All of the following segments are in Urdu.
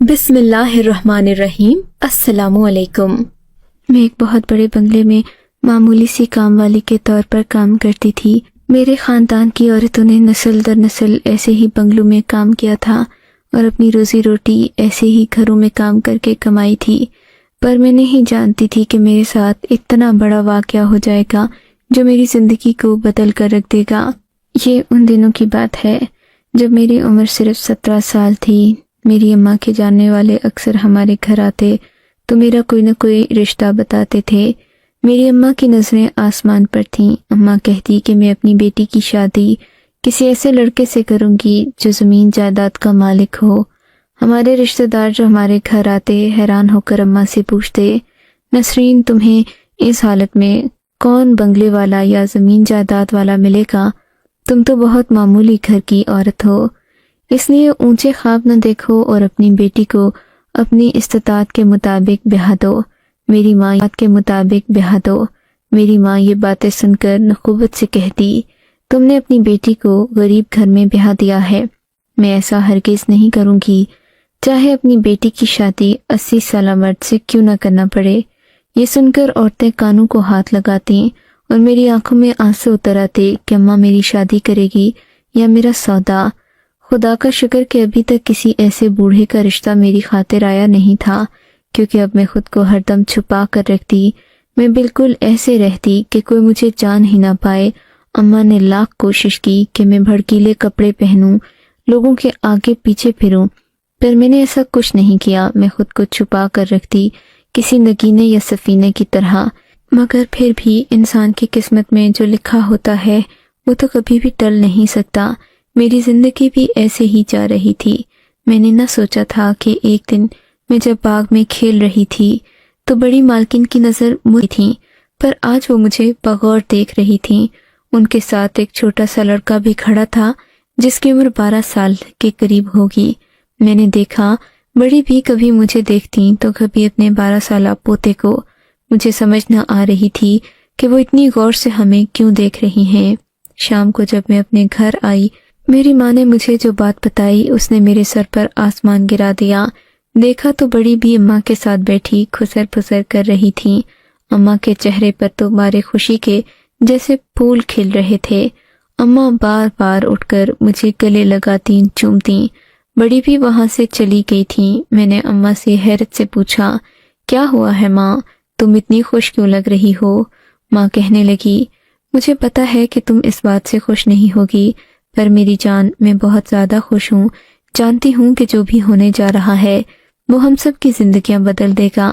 بسم اللہ الرحمن الرحیم۔ السلام علیکم۔ میں ایک بہت بڑے بنگلے میں معمولی سی کام والی کے طور پر کام کرتی تھی۔ میرے خاندان کی عورتوں نے نسل در نسل ایسے ہی بنگلوں میں کام کیا تھا اور اپنی روزی روٹی ایسے ہی گھروں میں کام کر کے کمائی تھی، پر میں نہیں جانتی تھی کہ میرے ساتھ اتنا بڑا واقعہ ہو جائے گا جو میری زندگی کو بدل کر رکھ دے گا۔ یہ ان دنوں کی بات ہے جب میری عمر صرف 17 سال تھی۔ میری اماں کے جاننے والے اکثر ہمارے گھر آتے تو میرا کوئی نہ کوئی رشتہ بتاتے تھے۔ میری اماں کی نظریں آسمان پر تھیں۔ اماں کہتی کہ میں اپنی بیٹی کی شادی کسی ایسے لڑکے سے کروں گی جو زمین جائیداد کا مالک ہو۔ ہمارے رشتہ دار جو ہمارے گھر آتے حیران ہو کر اماں سے پوچھتے، نسرین تمہیں اس حالت میں کون بنگلے والا یا زمین جائیداد والا ملے گا؟ تم تو بہت معمولی گھر کی عورت ہو، اس لیے اونچے خواب نہ دیکھو اور اپنی بیٹی کو اپنی استطاعت کے مطابق بیاہ دو۔ میری ماں کے مطابق بیاہ دو۔ میری ماں یہ باتیں سن کر نخوت سے کہتی، تم نے اپنی بیٹی کو غریب گھر میں بیاہ دیا ہے، میں ایسا ہرگز نہیں کروں گی، چاہے اپنی بیٹی کی شادی 80 سالہ مرد سے کیوں نہ کرنا پڑے۔ یہ سن کر عورتیں کانوں کو ہاتھ لگاتیں اور میری آنکھوں میں آنسو اتر آتے کہ اماں میری شادی کرے گی یا میرا سودا۔ خدا کا شکر کہ ابھی تک کسی ایسے بوڑھے کا رشتہ میری خاطر آیا نہیں تھا، کیونکہ اب میں خود کو ہر دم چھپا کر رکھتی۔ میں بالکل ایسے رہتی کہ کوئی مجھے جان ہی نہ پائے۔ اماں نے لاکھ کوشش کی کہ میں بھڑکیلے کپڑے پہنوں، لوگوں کے آگے پیچھے پھروں، پر میں نے ایسا کچھ نہیں کیا۔ میں خود کو چھپا کر رکھتی کسی نگینے یا سفینے کی طرح، مگر پھر بھی انسان کی قسمت میں جو لکھا ہوتا ہے وہ تو کبھی بھی ٹل نہیں سکتا۔ میری زندگی بھی ایسے ہی جا رہی تھی۔ میں نے نہ سوچا تھا کہ ایک دن میں جب باغ میں کھیل رہی تھی تو بڑی مالکن کی نظر مجھے تھی، پر آج وہ مجھے بغور دیکھ رہی تھیں۔ ان کے ساتھ ایک چھوٹا سا لڑکا بھی کھڑا تھا جس کی عمر 12 سال کے قریب ہوگی۔ میں نے دیکھا بڑی بھی کبھی مجھے دیکھتی تو کبھی اپنے 12 سالہ پوتے کو۔ مجھے سمجھ نہ آ رہی تھی کہ وہ اتنی غور سے ہمیں کیوں دیکھ رہی ہیں۔ شام کو جب میں اپنے گھر آئی، میری ماں نے مجھے جو بات بتائی اس نے میرے سر پر آسمان گرا دیا۔ دیکھا تو بڑی بھی اماں کے ساتھ بیٹھی خسر پھسر کر رہی تھیں۔ اماں کے چہرے پر تو بارے خوشی کے جیسے پھول کھل رہے تھے۔ اماں بار بار اٹھ کر مجھے گلے لگاتیں، چومتیں۔ بڑی بھی وہاں سے چلی گئی تھیں۔ میں نے اماں سے حیرت سے پوچھا، کیا ہوا ہے ماں؟ تم اتنی خوش کیوں لگ رہی ہو؟ ماں کہنے لگی، مجھے پتا ہے کہ تم اس بات سے خوش نہیں ہوگی، پر میری جان میں بہت زیادہ خوش ہوں۔ جانتی ہوں کہ جو بھی ہونے جا رہا ہے وہ ہم سب کی زندگیاں بدل دے گا۔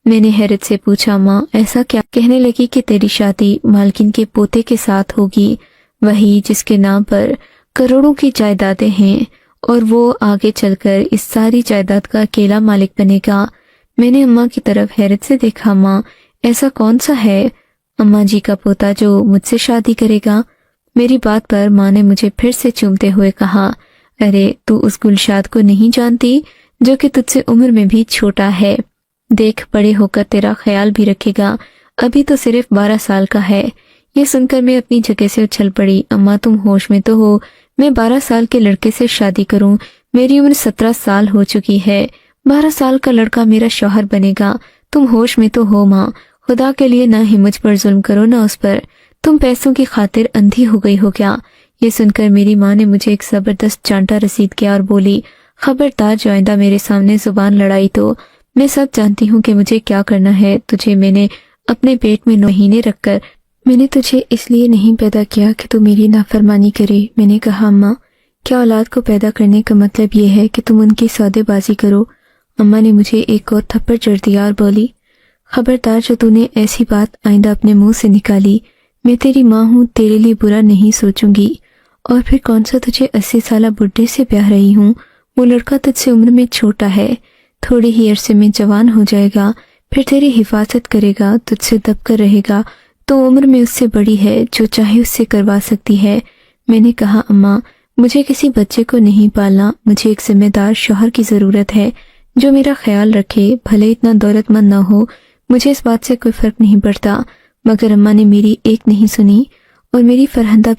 میں نے حیرت سے پوچھا، ماں ایسا کیا؟ کہنے لگی کہ تیری شادی مالکن کے پوتے کے ساتھ ہوگی، وہی جس کے نام پر کروڑوں کی جائیدادیں ہیں، اور وہ آگے چل کر اس ساری جائیداد کا اکیلا مالک بنے گا۔ میں نے اماں کی طرف حیرت سے دیکھا، ماں ایسا کون سا ہے؟ اماں جی کا پوتا جو مجھ سے شادی کرے گا۔ میری بات پر ماں نے مجھے پھر سے چومتے ہوئے کہا، ارے تو اس گلشاد کو نہیں جانتی جو کہ تجھ سے عمر میں بھی چھوٹا ہے؟ دیکھ بڑے ہو کر تیرا خیال بھی رکھے گا، ابھی تو صرف 12 سال کا ہے۔ یہ سن کر میں اپنی جگہ سے اچھل پڑی۔ اماں تم ہوش میں تو ہو؟ میں 12 سال کے لڑکے سے شادی کروں؟ میری عمر 17 سال ہو چکی ہے۔ 12 سال کا لڑکا میرا شوہر بنے گا؟ تم ہوش میں تو ہو ماں؟ خدا کے لیے نہ ہی مجھ پر ظلم کرو نہ اس پر۔ تم پیسوں کی خاطر اندھی ہو گئی ہو کیا؟ یہ سن کر میری ماں نے مجھے ایک زبردست چانٹا رسید کیا اور بولی، خبردار جو آئندہ میرے سامنے زبان لڑائی تو میں سب جانتی ہوں کہ مجھے کیا کرنا ہے۔ تجھے میں نے اپنے پیٹ میں 9 مہینے رکھ کر، میں نے تجھے اس لیے نہیں پیدا کیا کہ تو میری نافرمانی کرے۔ میں نے کہا، اماں کیا اولاد کو پیدا کرنے کا مطلب یہ ہے کہ تم ان کی سودے بازی کرو؟ اماں نے مجھے ایک اور تھپڑ جڑ دیا اور بولی، خبردار جو تو نے ایسی بات آئندہ اپنے منہ سے نکالی، میں تیری ماں ہوں، تیرے لیے برا نہیں سوچوں گی۔ اور پھر کون سا تجھے 80 سالہ بڈھے سے بیاہ رہی ہوں؟ وہ لڑکا تجھ سے عمر میں چھوٹا ہے، تھوڑے ہی عرصے میں جوان ہو جائے گا، پھر تیری حفاظت کرے گا، تجھ سے دب کر رہے گا، تو عمر میں اس سے بڑی ہے، جو چاہے اس سے کروا سکتی ہے۔ میں نے کہا، اماں مجھے کسی بچے کو نہیں پالنا، مجھے ایک ذمہ دار شوہر کی ضرورت ہے جو میرا خیال رکھے، بھلے اتنا دولت مند نہ ہو، مجھے اس بات سے کوئی فرق نہیں پڑتا۔ مگر اماں نے میری ایک نہیں سنی اور میری فرہندہ